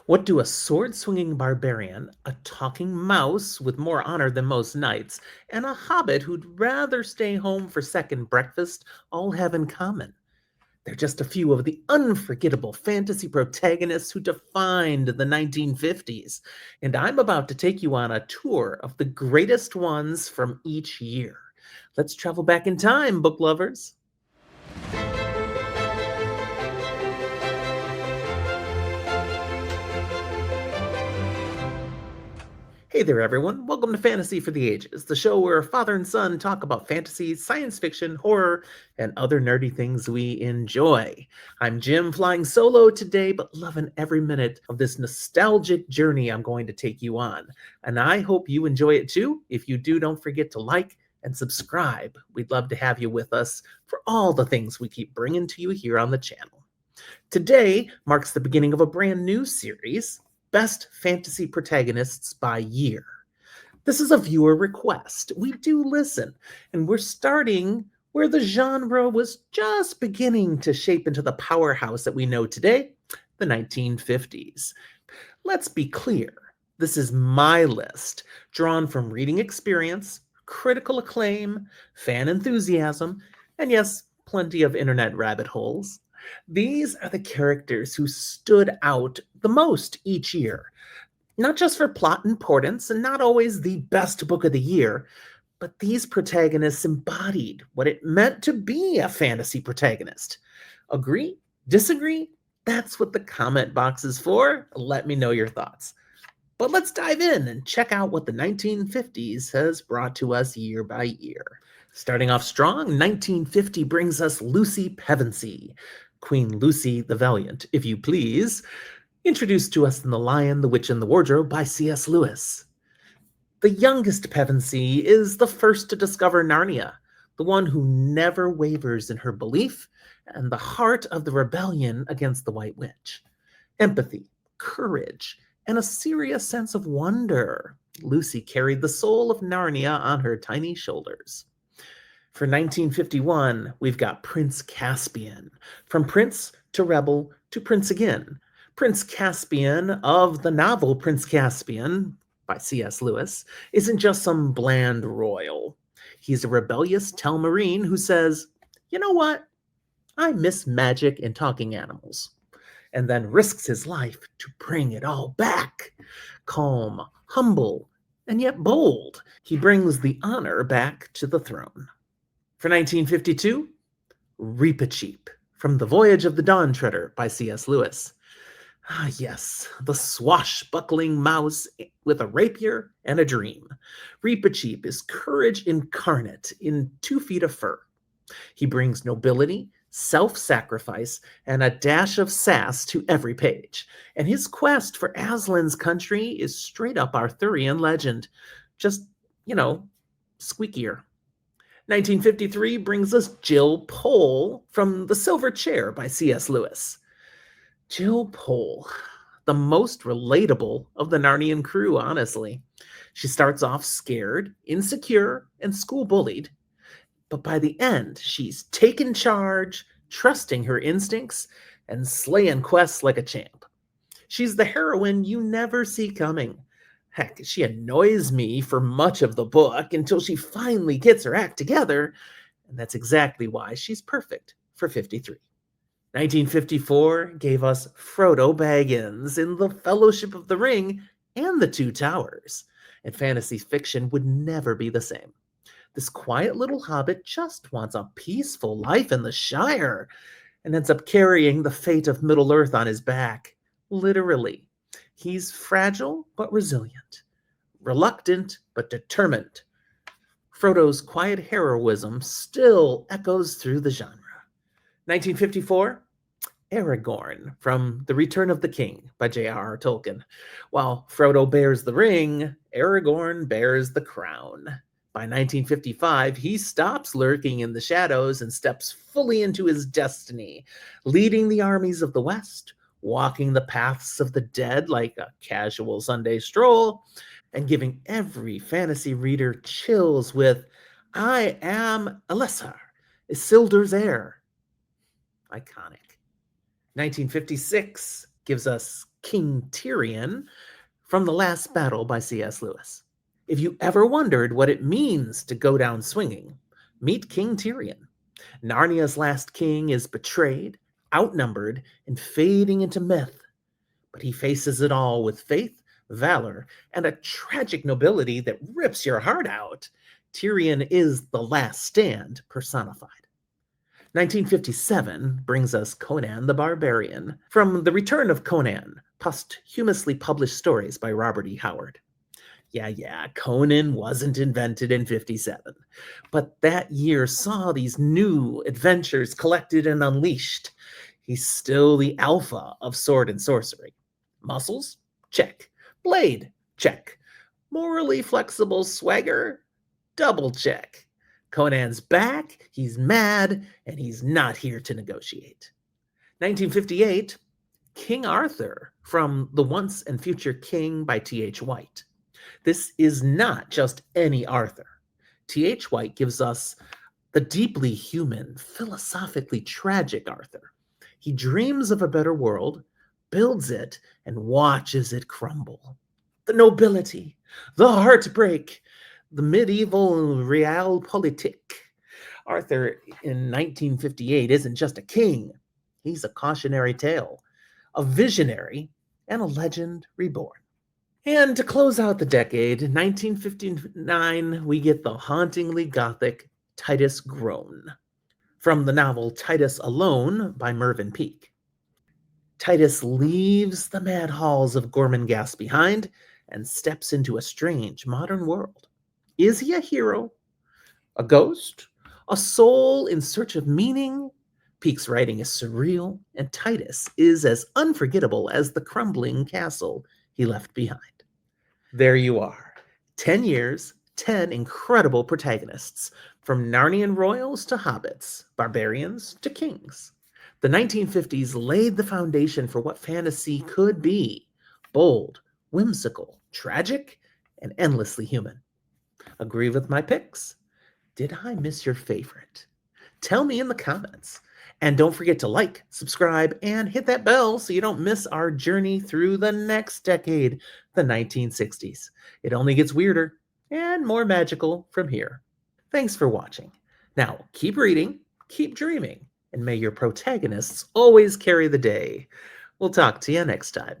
What do a sword swinging barbarian, a talking mouse with more honor than most knights, and a hobbit who'd rather stay home for second breakfast all have in common? They're just a few of the unforgettable fantasy protagonists who defined the 1950s, and I'm about to take you on a tour of the greatest ones from each year. Let's travel back in time, book lovers. Hey there, everyone. Welcome to Fantasy for the Ages, the show where father and son talk about fantasy, science fiction, horror, and other nerdy things we enjoy. I'm Jim, flying solo today, but loving every minute of this nostalgic journey I'm going to take you on. And I hope you enjoy it too. If you do, don't forget to like and subscribe. We'd love to have you with us for all the things we keep bringing to you here on the channel. Today marks the beginning of a brand new series, Best Fantasy Protagonists by Year. This is a viewer request. We do listen, and we're starting where the genre was just beginning to shape into the powerhouse that we know today, the 1950s. Let's be clear, this is my list, drawn from reading experience, critical acclaim, fan enthusiasm, and yes, plenty of internet rabbit holes. These are the characters who stood out the most each year, not just for plot importance and not always the best book of the year, but these protagonists embodied what it meant to be a fantasy protagonist. Agree? Disagree? That's what the comment box is for. Let me know your thoughts. But let's dive in and check out what the 1950s has brought to us year by year. Starting off strong, 1950 brings us Lucy Pevensey, Queen Lucy the Valiant, if you please, introduced to us in The Lion, the Witch, and the Wardrobe by C.S. Lewis. The youngest Pevensey is the first to discover Narnia, the one who never wavers in her belief, and the heart of the rebellion against the White Witch. Empathy, courage, and a serious sense of wonder. Lucy carried the soul of Narnia on her tiny shoulders. For 1951, we've got Prince Caspian. From prince to rebel to prince again. Prince Caspian of the novel Prince Caspian by C.S. Lewis isn't just some bland royal. He's a rebellious Telmarine who says, you know what? I miss magic and talking animals. And then risks his life to bring it all back. Calm, humble, and yet bold, he brings the honor back to the throne. For 1952, Reepicheep, from The Voyage of the Dawn Treader by C.S. Lewis. Ah, yes, the swashbuckling mouse with a rapier and a dream. Reepicheep is courage incarnate in 2 feet of fur. He brings nobility, self-sacrifice, and a dash of sass to every page. And his quest for Aslan's country is straight up Arthurian legend. Just, squeakier. 1953 brings us Jill Pole from The Silver Chair by C.S. Lewis. Jill Pole, the most relatable of the Narnian crew, honestly. She starts off scared, insecure, and school bullied, but by the end, she's taken charge, trusting her instincts, and slaying quests like a champ. She's the heroine you never see coming. Heck, she annoys me for much of the book until she finally gets her act together, and that's exactly why she's perfect for 53. 1954 gave us Frodo Baggins in The Fellowship of the Ring and The Two Towers, and fantasy fiction would never be the same. This quiet little hobbit just wants a peaceful life in the Shire and ends up carrying the fate of Middle-earth on his back. Literally. He's fragile but resilient, reluctant but determined. Frodo's quiet heroism still echoes through the genre. 1954, Aragorn from The Return of the King by J.R.R. Tolkien. While Frodo bears the ring, Aragorn bears the crown. By 1955, he stops lurking in the shadows and steps fully into his destiny, leading the armies of the West, walking the paths of the dead like a casual Sunday stroll, and giving every fantasy reader chills with, I am Elessar, Isildur's heir. Iconic. 1956 gives us King Tyrion from The Last Battle by C.S. Lewis. If you ever wondered what it means to go down swinging, meet King Tyrion. Narnia's last king is betrayed, outnumbered, and fading into myth, but he faces it all with faith, valor, and a tragic nobility that rips your heart out. Tyrion is the last stand personified. 1957 brings us Conan the Barbarian from The Return of Conan, posthumously published stories by Robert E. Howard. Yeah, Conan wasn't invented in 57, but that year saw these new adventures collected and unleashed. He's still the alpha of sword and sorcery. Muscles? Check. Blade? Check. Morally flexible swagger? Double check. Conan's back, he's mad, and he's not here to negotiate. 1958, King Arthur from The Once and Future King by T.H. White. This is not just any Arthur. T.H. White gives us the deeply human, philosophically tragic Arthur. He dreams of a better world, builds it, and watches it crumble. The nobility, the heartbreak, the medieval realpolitik. Arthur in 1958 isn't just a king. He's a cautionary tale, a visionary, and a legend reborn. And to close out the decade, 1959, we get the hauntingly gothic Titus Groan from the novel Titus Alone by Mervyn Peake. Titus leaves the mad halls of Gormenghast behind and steps into a strange modern world. Is he a hero? A ghost? A soul in search of meaning? Peake's writing is surreal, and Titus is as unforgettable as the crumbling castle he left behind. There you are. 10 years, 10 incredible protagonists, from Narnian royals to hobbits, barbarians to kings. The 1950s laid the foundation for what fantasy could be: bold, whimsical, tragic, and endlessly human. Agree with my picks? Did I miss your favorite? Tell me in the comments. And don't forget to like, subscribe, and hit that bell so you don't miss our journey through the next decade, the 1960s. It only gets weirder and more magical from here. Thanks for watching. Now, keep reading, keep dreaming, and may your protagonists always carry the day. We'll talk to you next time.